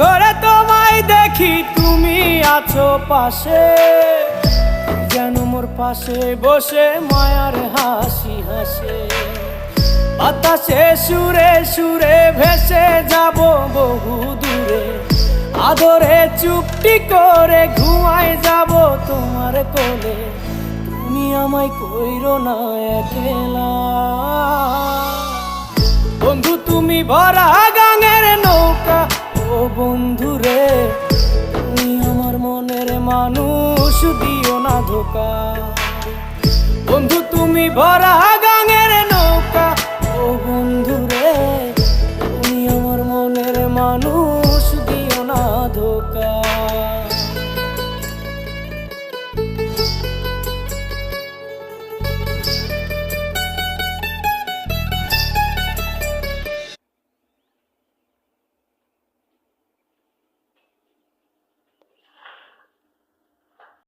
ঘরে তোমায় দেখি তুমি আছো পাশে, যেন মোর পাশে বসে মায়ার হাসি হাসে। বাতাসে সুরে সুরে ভেসে যাব বহু দূরে, আদরে চুপটি করে ঘুমায় যাব তোমার কোলে। তুমি আমায় কইরো না একলা বন্ধু, তুমি ভরা গাঙের নৌকা। ও বন্ধু রে, তুমি আমার মনের মানুষ, দিও না ধোকা। বন্ধু তুমি ভরা